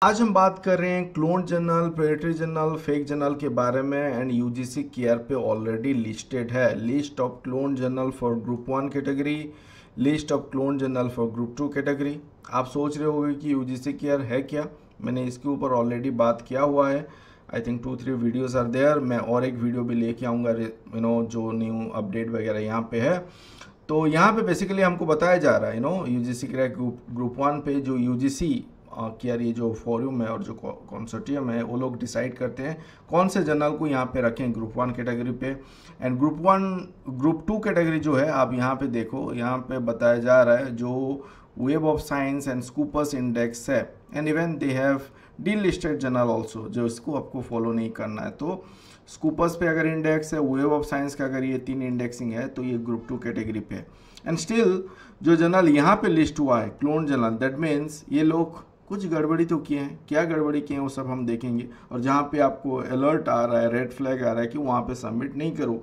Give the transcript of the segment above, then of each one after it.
आज हम बात कर रहे हैं clone journal, predatory journal, fake journal के बारे में। एंड यूजीसी केयर पे ऑलरेडी लिस्टेड है list of clone journal for group 1 category, list of clone journal for group 2 category. आप सोच रहे होंगे कि यूजीसी केयर है क्या। मैंने इसके ऊपर ऑलरेडी बात किया हुआ है। I think 2-3 videos are there. मैं और एक वीडियो भी लेके आऊँगा जो न्यू अपडेट वगैरह यहाँ पे है। तो यहाँ पे बेसिकली हमको बताया जा रहा है यूजीसी केयर ग्रुप 1 पे जो यूजीसी केयर ये जो फोरम है और जो कंसोर्टियम है वो लोग डिसाइड करते हैं कौन से जर्नल को यहाँ पे रखें ग्रुप 1 कैटेगरी पे। एंड ग्रुप 2 कैटेगरी जो है आप यहाँ पे देखो, यहाँ पे बताया जा रहा है जो web of science and Scopus index है। And even they have delisted journal also, जो इसको आपको फॉलो नहीं करना है। तो स्कूपर्स पे अगर इंडेक्स है, वेब ऑफ साइंस का अगर ये 3 इंडेक्सिंग है तो ये ग्रुप 2 कैटेगरी पे है। एंड स्टिल जो जर्नल यहाँ पे लिस्ट हुआ है क्लोन जर्नल, दैट मीन्स ये लोग कुछ गड़बड़ी तो किए हैं। क्या गड़बड़ी किए हैं वो सब हम देखेंगे। और जहाँ पे आपको अलर्ट आ रहा है, रेड फ्लैग आ रहा है कि वहाँ पे सबमिट नहीं करो।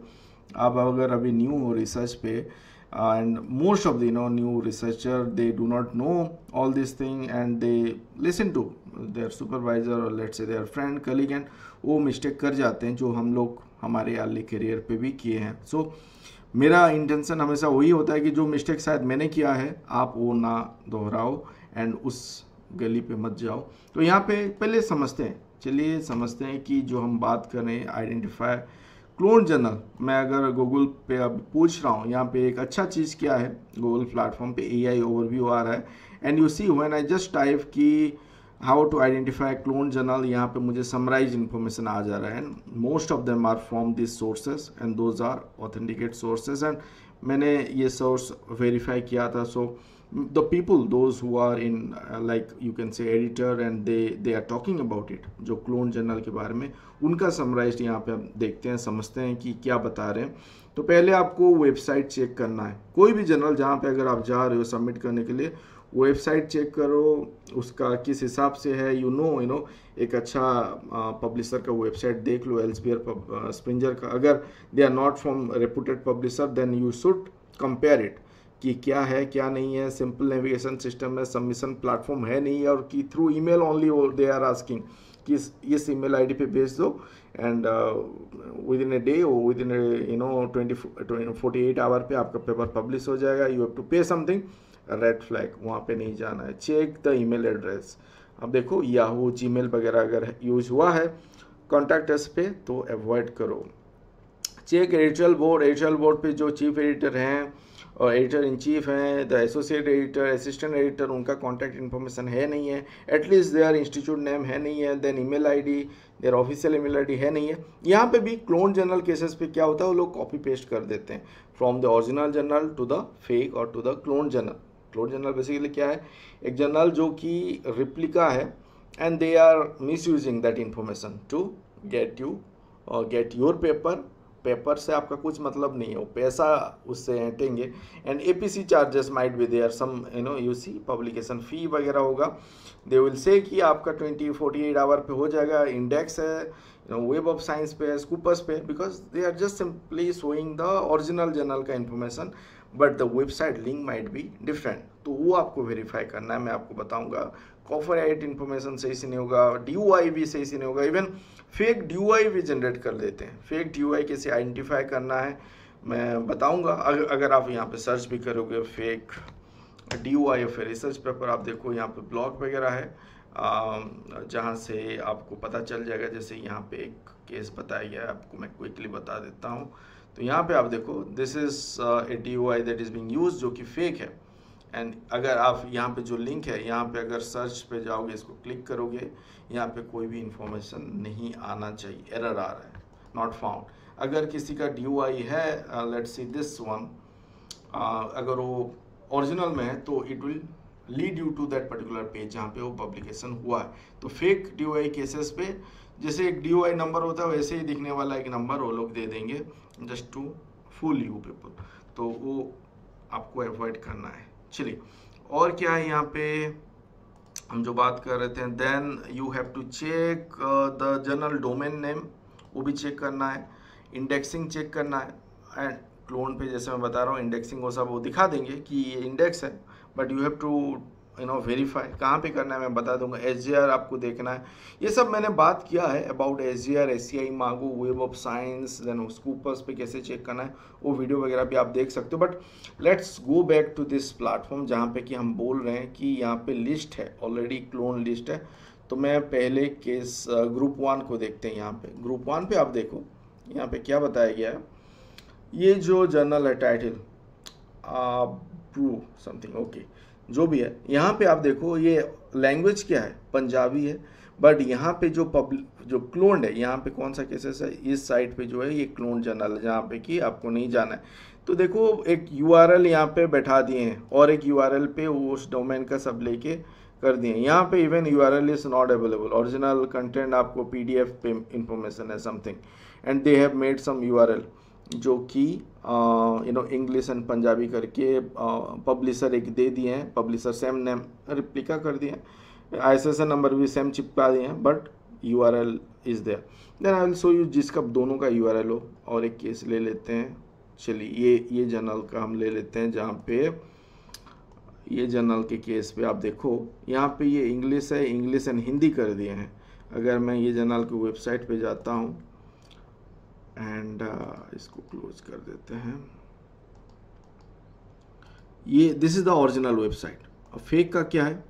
आप अगर अभी न्यू हो रिसर्च पे, and most of the new researcher they do not know all this thing and they listen to their supervisor और let's say their friend colleague, and वो मिस्टेक कर जाते हैं जो हम लोग हमारे अर्ली करियर पे भी किए हैं। सो मेरा इंटेंशन हमेशा वही होता है कि जो मिस्टेक शायद मैंने किया है आप वो ना दोहराओ एंड उस गली पे मत जाओ। तो यहाँ पे पहले समझते हैं, चलिए समझते हैं कि जो हम बात कर रहे हैं आइडेंटिफाई क्लोन जर्नल। मैं अगर गूगल पे अब पूछ रहा हूँ, यहाँ पे एक अच्छा चीज़ क्या है, गूगल प्लेटफॉर्म पे AI ओवरव्यू आ रहा है। And you see when I just type कि how to identify clone journal, यहाँ पे मुझे समराइज इन्फॉर्मेशन आ जा रहा है। And most of them are from this sources and those are authenticate sources. And मैंने ये सोर्स वेरीफाई किया था। So the people those who are in like you can say editor and they are talking about it, जो clone journal के बारे में उनका summarised यहाँ पे हम देखते हैं, समझते हैं कि क्या बता रहे हैं। तो पहले आपको वेबसाइट चेक करना है। कोई भी जर्नल जहाँ पे अगर आप जा रहे हो सबमिट करने के लिए, वेबसाइट चेक करो उसका किस हिसाब से है। एक अच्छा पब्लिशर का वेबसाइट देख लो, एल्सेवियर स्प्रिंगर का। अगर they are not from reputed publisher then you should compare it कि क्या है क्या नहीं है। सिंपल नेविगेशन सिस्टम है, सबमिशन प्लेटफॉर्म है नहीं है, और कि through email only they are asking कि इस ईमेल आईडी पे भेज दो and within a day within 48 hour पे आपका पेपर पब्लिश हो जाएगा। You have to pay something. Red flag, वहाँ पे नहीं जाना है। Check the email address. अब देखो याहू, जीमेल वगैरह अगर यूज हुआ है कॉन्टैक्ट अस पे तो अवॉइड करो। चेक एडिटोरियल बोर्ड पे जो चीफ एडिटर हैं और एडिटर इन चीफ हैं, the associate editor, assistant editor, उनका कॉन्टैक्ट इन्फॉर्मेशन है नहीं है। एटलीस्ट देयर इंस्टीट्यूट नेम है नहीं है। Then email ID, their official email ID है नहीं है। यहाँ पे भी क्लोन जर्नल केसेस पे क्या होता है, वो लोग कॉपी पेस्ट कर देते हैं from the original journal to the fake और to the clone journal. Clone journal basically क्या है, एक जर्नल जो कि रिप्लिका है and they are misusing that information to get your paper से आपका कुछ मतलब नहीं है, वो पैसा उससे ऐंटेंगे। And APC charges might be there, some you see publication fee वगैरह होगा। दे विल से कि आपका 48 आवर पे हो जाएगा। इंडेक्स है, वेब ऑफ साइंस पे है, स्कूपर्स पे, because they are just simply showing the original journal का information but the website link might be different. तो वो आपको वेरीफाई करना है। मैं आपको बताऊंगा कॉपीराइट इन्फॉर्मेशन सही से नहीं होगा, DOI भी सही से नहीं होगा। इवन फेक DOI भी जनरेट कर देते हैं। फेक DOI कैसे आइडेंटिफाई करना है मैं बताऊंगा। अगर आप यहाँ पे सर्च भी करोगे फेक DOI या फिर रिसर्च पेपर, आप देखो यहाँ पे ब्लॉग वगैरह है जहाँ से आपको पता चल जाएगा। जैसे यहाँ पे एक केस बताया गया है, आपको मैं क्विकली बता देता हूँ। तो यहाँ पे आप देखो, this is a DOI that is being used, जो कि फेक है। एंड अगर आप यहाँ पे जो लिंक है, यहाँ पे अगर सर्च पे जाओगे, इसको क्लिक करोगे, यहाँ पे कोई भी इंफॉर्मेशन नहीं आना चाहिए, एरर आ रहा है, नॉट फाउंड। अगर किसी का DOI है, लेट्स सी दिस वन, अगर वो ओरिजिनल में है तो it will lead you to that particular page जहाँ पे वो पब्लिकेशन हुआ है। तो फेक DOI केसेस पे जैसे एक DOI नंबर होता है वैसे ही दिखने वाला एक नंबर वो लोग दे देंगे just to fool you people. तो वो आपको अवॉइड करना है। चलिए, और क्या है यहाँ पे हम जो बात कर रहे थे, then you have to check the journal domain name, वो भी चेक करना है। इंडेक्सिंग चेक करना है। एंड क्लोन पे जैसे मैं बता रहा हूँ इंडेक्सिंग वो सब वो दिखा देंगे कि ये इंडेक्स है, but you have to verify कहाँ पे करना है मैं बता दूंगा। SGR आपको देखना है, ये सब मैंने बात किया है अबाउट SGR, SCI, मागो, web of science, then scoopers पे कैसे चेक करना है, वो वीडियो वगैरह भी आप देख सकते हो। But let's go back to this platform जहाँ पे कि हम बोल रहे हैं कि यहाँ पे लिस्ट है, ऑलरेडी क्लोन लिस्ट है। तो मैं पहले केस ग्रुप 1 को देखते हैं। यहाँ पे ग्रुप 1 पे आप देखो, यहाँ पे क्या बताया गया है, ये जो जर्नल है टाइटल प्रू समथिंग, ओके जो भी है, यहाँ पे आप देखो ये लैंग्वेज क्या है, पंजाबी है। बट यहाँ पे जो जो क्लोन्ड है, यहाँ पे कौन सा केसेस है, इस साइट पे जो है ये क्लोन जर्नल है जहाँ पे कि आपको नहीं जाना है। तो देखो एक URL यहाँ पे बैठा दिए हैं और एक URL पे उस डोमेन का सब लेके कर दिए। यहाँ पे even URL is not available, original content आपको PDF पे इंफॉर्मेशन है something, and they have made some URL जो कि इंग्लिश एंड पंजाबी करके पब्लिशर एक दे दिए हैं, पब्लिशर सेम नेम रिप्लिका कर दिए हैं, ISSN नंबर भी सेम चिपका दिए हैं, but URL is there. Then I will show you जिसका दोनों का URL हो। और एक केस ले लेते हैं, चलिए ये जर्नल का हम ले लेते हैं, जहाँ पे ये जर्नल के केस पे आप देखो यहाँ पे ये इंग्लिश है, इंग्लिश एंड हिंदी कर दिए हैं। अगर मैं ये जर्नल की वेबसाइट पे जाता हूँ एंड इसको क्लोज कर देते हैं, ये this is the original website. अब फेक का क्या है,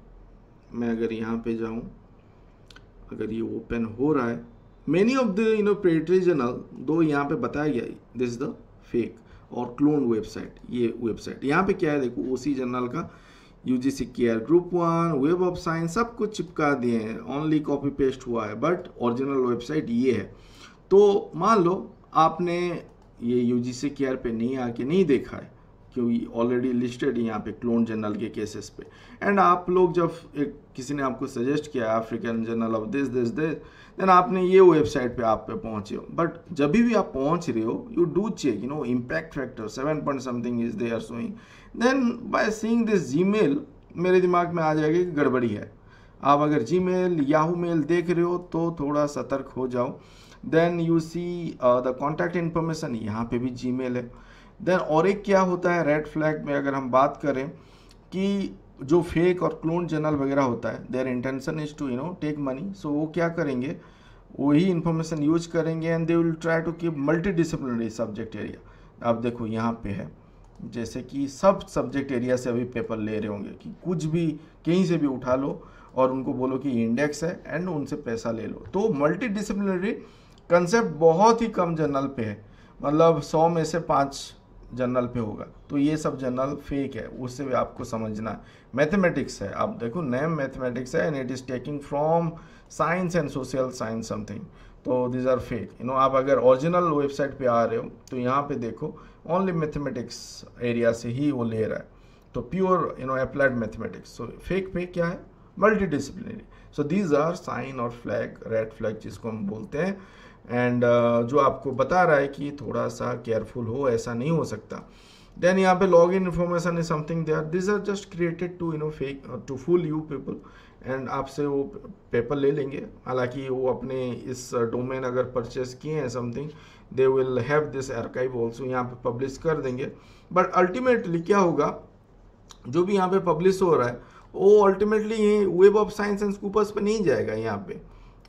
मैं अगर यहाँ पे जाऊँ, अगर ये ओपन हो रहा है, many of the predatory journal दो यहाँ पे बताया गया दिस इज द फेक और क्लोन वेबसाइट। ये वेबसाइट यहाँ पे क्या है देखो, उसी जर्नल का UGC care, group 1, web of science, सब कुछ चिपका दिए हैं, ओनली कॉपी पेस्ट हुआ है, बट ओरिजिनल वेबसाइट ये है। तो मान लो आपने ये UGC केयर पे नहीं आके नहीं देखा है, क्योंकि ऑलरेडी लिस्टेड यहाँ पे क्लोन जर्नल के केसेस पे, एंड आप लोग जब किसी ने आपको सजेस्ट किया African journal of this then आपने ये वेबसाइट पे आप पे पहुंचे हो। बट जब भी आप पहुंच रहे हो, you do check impact factor 7 point something is there showing, then by seeing this Gmail मेरे दिमाग में आ जाएगा कि गड़बड़ी है। आप अगर जीमेल, याहू मेल देख रहे हो तो थोड़ा सतर्क हो जाओ। Then you see the contact information, यहाँ पे भी जीमेल है। देन और एक क्या होता है रेड फ्लैग में, अगर हम बात करें कि जो फेक और क्लोन जर्नल वगैरह होता है, their intention is to take money, so वो क्या करेंगे, वही इन्फॉर्मेशन यूज करेंगे and they will try to keep multidisciplinary subject area. आप देखो यहाँ पे है, जैसे कि सब सब्जेक्ट एरिया से अभी पेपर ले रहे होंगे कि कुछ भी कहीं से भी उठा लो और उनको बोलो कि इंडेक्स है एंड उनसे पैसा ले लो। तो मल्टी डिसिप्लिनरी कंसेप्ट बहुत ही कम जर्नल पे है, मतलब 100 में से 5 जर्नल पे होगा। तो ये सब जर्नल फेक है, उससे भी आपको समझना है। मैथमेटिक्स है, आप देखो नेम मैथमेटिक्स है and it is taking from science and social science something, तो दिस आर फेक। आप अगर ओरिजिनल वेबसाइट पे आ रहे हो तो यहाँ पे देखो ओनली मैथमेटिक्स एरिया से ही वो ले रहा है, तो pure applied mathematics. So fake पे क्या है, multidisciplinary. So these are sign और फ्लैग, रेड फ्लैग जिसको हम बोलते हैं, एंड जो आपको बता रहा है कि थोड़ा सा केयरफुल हो, ऐसा नहीं हो सकता। देन यहाँ पे login information is something there, this are just created to fake to fool you people, and आपसे वो पेपर ले लेंगे। हालांकि वो अपने इस डोमेन अगर परचेस किए हैं something, they will have this archive also, यहाँ पे पब्लिश कर देंगे। बट अल्टीमेटली क्या होगा, जो भी यहाँ पे पब्लिश हो रहा है वो अल्टीमेटली ये web of science and scoopers पे नहीं जाएगा यहाँ पे,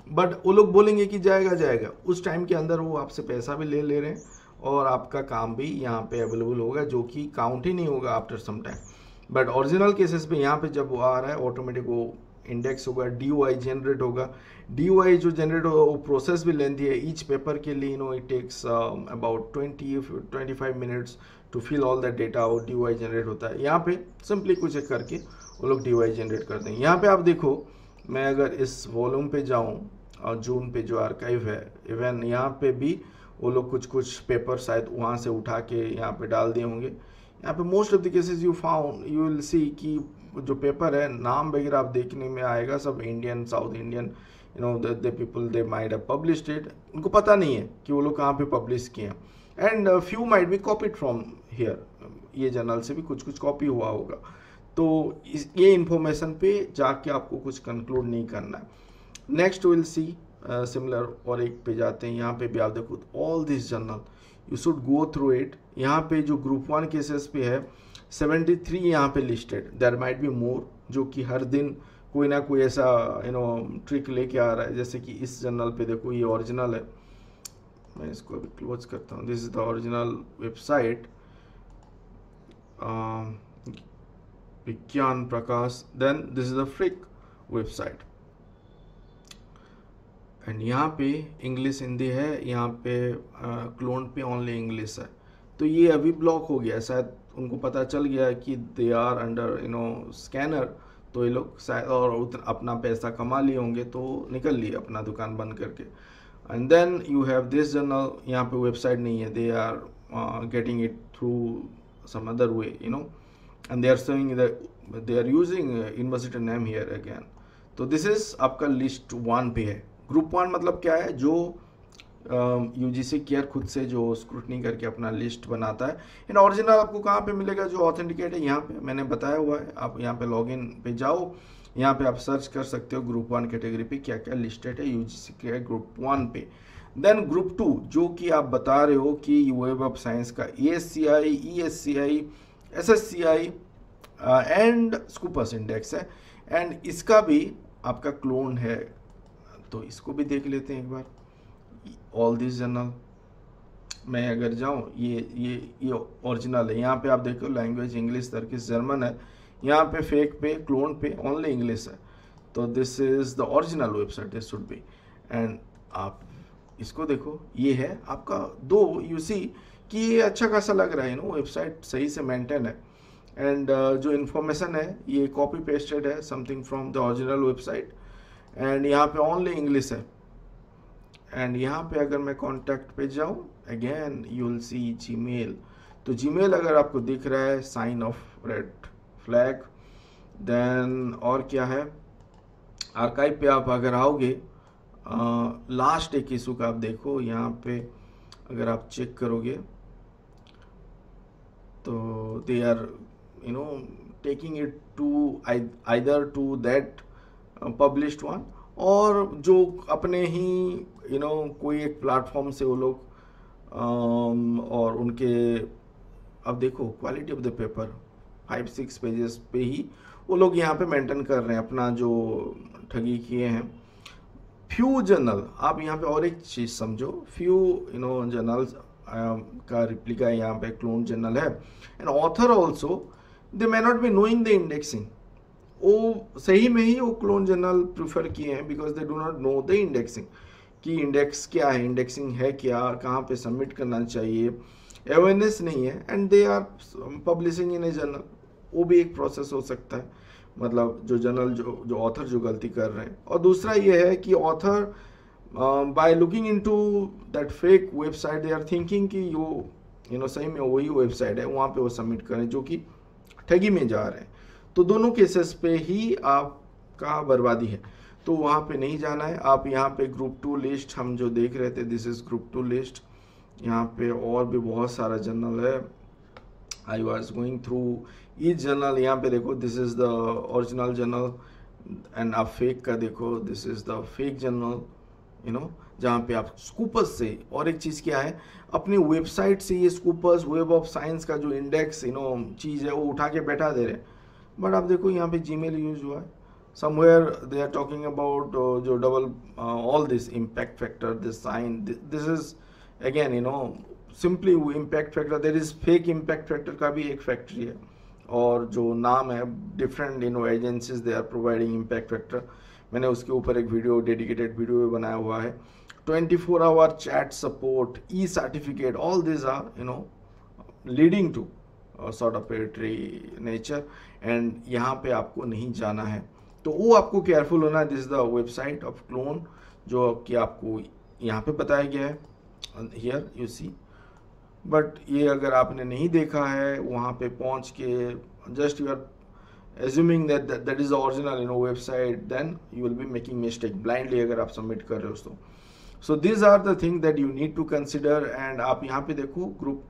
बट वो लोग बोलेंगे कि जाएगा, उस टाइम के अंदर वो आपसे पैसा भी ले रहे हैं और आपका काम भी यहाँ पे अवेलेबल होगा, जो कि काउंट ही नहीं होगा after some time. But original cases पे यहाँ पे जब वो आ रहा है ऑटोमेटिक वो इंडेक्स होगा, DOI जनरेट होगा। DOI जो जनरेट होगा वो प्रोसेस भी लेंदी है, ईच पेपर के लिए it takes about 20-25 minutes to fill all that data, और DOI जनरेट होता है। यहाँ पे सिंपली कुछ एक करके वो लोग DOI जनरेट कर देंगे। यहाँ पे आप देखो, मैं अगर इस वॉल्यूम पे जाऊँ और जून पे जो आर्काइव है, इवन यहाँ पे भी वो लोग कुछ पेपर शायद वहाँ से उठा के यहाँ पे डाल दिए होंगे। यहाँ पे most of the cases you will सी कि जो पेपर है, नाम वगैरह आप देखने में आएगा सब Indian, south Indian, the people they might have published it, उनको पता नहीं है कि वो लोग कहाँ पे पब्लिश किए हैं, and few might be copied from here, ये जर्नल से भी कुछ कॉपी हुआ होगा। तो ये इन्फॉर्मेशन पे जाके आपको कुछ कंक्लूड नहीं करना है। नेक्स्ट विल सी सिमिलर, और एक पे जाते हैं, यहाँ पे भी आप देखो all this journal you should go through it. यहाँ पे जो ग्रुप 1 केसेस पे है 73 यहाँ पे listed, there might be more, जो कि हर दिन कोई ना कोई ऐसा ट्रिक लेके आ रहा है। जैसे कि इस जर्नल पे देखो, ये ओरिजिनल है, मैं इसको अभी क्लोज करता हूँ। This is the original website, Vigyan Prakash, then this is the fake website, and यहाँ पे इंग्लिश हिंदी है, यहाँ पे क्लोन पे ओनली इंग्लिश है। तो ये अभी ब्लॉक हो गया, शायद उनको पता चल गया कि दे आर अंडर स्कैनर, तो ये लोग शायद और अपना पैसा कमा लिए होंगे, तो निकल लिए अपना दुकान बंद करके। And then you have this journal, यहाँ पे वेबसाइट नहीं है, they are getting it through some other way, and they are showing they are using university name here again. तो दिस इज आपका लिस्ट 1 पे है। ग्रुप 1 मतलब क्या है, जो यूजीसी केयर खुद से जो स्क्रूटनी करके अपना लिस्ट बनाता है। इन ओरिजिनल आपको कहाँ पे मिलेगा, जो ऑथेंटिकेट है, यहाँ पे मैंने बताया हुआ है। आप यहाँ पे लॉगिन पे जाओ, यहाँ पे आप सर्च कर सकते हो ग्रुप 1 कैटेगरी पे क्या क्या लिस्टेड है यूजीसी केयर ग्रुप 1 पे। देन ग्रुप 2 जो कि आप बता रहे हो कि वेब ऑफ साइंस का ASCI, ESCI, SSCI and Scopus index है, एंड इसका भी आपका क्लोन है। तो इसको भी देख लेते हैं एक बार। ऑल दिस जर्नल मैं अगर जाऊं, ये ओरिजिनल है। यहाँ पे आप देखो लैंग्वेज इंग्लिश, टर्किश, जर्मन है। यहाँ पे फेक पे, क्लोन पे ओनली इंग्लिश है। तो this is the original website, this should be. And आप इसको देखो, ये है आपका 2, यू सी कि ये अच्छा खासा लग रहा है, वेबसाइट सही से मेंटेन है। एंड जो इन्फॉर्मेशन है ये कॉपी पेस्टेड है something from the original website, and यहाँ पे ओनली इंग्लिश है। एंड यहाँ पे अगर मैं कॉन्टैक्ट पे जाऊँ, again you will see Gmail. तो जीमेल अगर आपको दिख रहा है, sign of red flag. Then और क्या है, आर्काइव पे आप अगर आओगे, लास्ट एक इशू का आप देखो, यहाँ पे अगर आप चेक करोगे तो they are taking it to either to that published one, और जो अपने ही कोई एक प्लेटफॉर्म से वो लोग और उनके, अब देखो quality of the paper 5-6 pages पे ही वो लोग यहाँ पे मेंटेन कर रहे हैं अपना जो ठगी किए हैं। फ्यू जर्नल, आप यहाँ पे और एक चीज़ समझो, फ्यू जर्नल्स का रिप्लिका यहाँ पे क्लोन जर्नल है, and author also they may not be knowing the indexing. वो सही में ही वो क्लोन जर्नल प्रीफर किए हैं because they do not know the indexing, कि इंडेक्स क्या है, इंडेक्सिंग है क्या, कहाँ पे सबमिट करना चाहिए, अवेयरनेस नहीं है, and they are publishing in a journal. वो भी एक प्रोसेस हो सकता है, मतलब जो जर्नल जो ऑथर जो गलती कर रहे हैं। और दूसरा ये है कि author by looking into that fake website they are thinking कि सही में वही वेबसाइट है, वहाँ पे वो सबमिट करें, जो कि ठगी में जा रहे हैं। तो दोनों केसेस पे ही आपका बर्बादी है, तो वहाँ पे नहीं जाना है। आप यहाँ पे ग्रुप 2 लिस्ट हम जो देख रहे थे, दिस इज ग्रुप 2 लिस्ट। यहाँ पे और भी बहुत सारा जर्नल है, I was going through each journal. यहाँ पे देखो, this is the original journal, and आप फेक का देखो, this is the fake journal, जहाँ पे आप स्कूपर्स से, और एक चीज़ क्या है, अपनी वेबसाइट से ये स्कूपर्स वेब ऑफ साइंस का जो इंडेक्स चीज़ है वो उठा के बैठा दे रहे हैं। बट आप देखो यहाँ पे जीमेल यूज हुआ है, somewhere they are talking about जो double all this impact factor, this sign, this is again simply impact factor, there is fake impact factor का भी एक फैक्ट्री है, और जो नाम है different agencies they are providing impact factor. मैंने उसके ऊपर एक वीडियो, डेडिकेटेड वीडियो बनाया हुआ है। 24 hour chat support, e certificate, all this are leading to sort of predatory nature, and यहाँ पे आपको नहीं जाना है, तो वो आपको केयरफुल होना है। This is the website of clone, जो कि आपको यहाँ पे बताया गया है, हियर यू सी। बट ये अगर आपने नहीं देखा है, वहाँ पे पहुँच के just you are assuming that is the original website, then you will be making mistake blindly अगर आप सबमिट कर रहे हो। so these are the things that you need to consider, and आप यहाँ पे देखो ग्रुप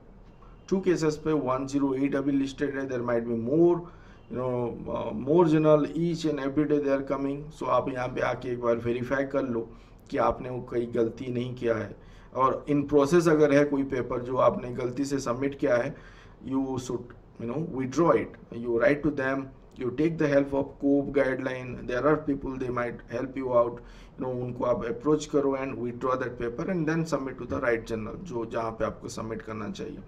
2 केसेस पे 108 अभी लिस्टेड है, there might be more more journal each and every day they are coming। so आप यहाँ पे आके एक बार वेरीफाई कर लो कि आपने वो कोई गलती नहीं किया है, और इन प्रोसेस अगर है कोई पेपर जो आपने गलती से सबमिट किया है, you should withdraw it, you write to them, you take the help of COPE guideline. There are people, they might help you out, उनको आप अप्रोच करो and withdraw that paper and then submit to the right journal जो जहाँ पे आपको submit करना चाहिए.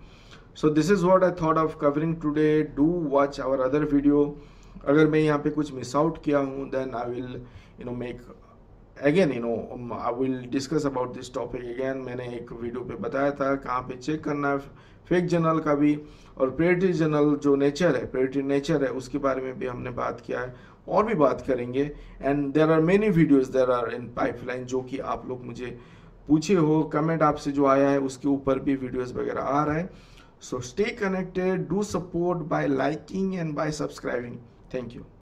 So this is what I thought of covering today. Do watch our other video. अगर मैं यहाँ पे कुछ मिस आउट किया हूँ then I will make again I will discuss about this topic again. मैंने एक वीडियो पे बताया था कहाँ पे चेक करना है फेक जर्नल का भी, और प्रेडिटरी जर्नल जो नेचर है, प्रेडिटरी नेचर है, उसके बारे में भी हमने बात किया है और भी बात करेंगे. And there are many videos there are in pipeline जो कि आप लोग मुझे पूछे हो, कमेंट आपसे जो आया है उसके ऊपर भी वीडियोस वगैरह आ रहा है. So stay connected, do support by liking and by subscribing. Thank you.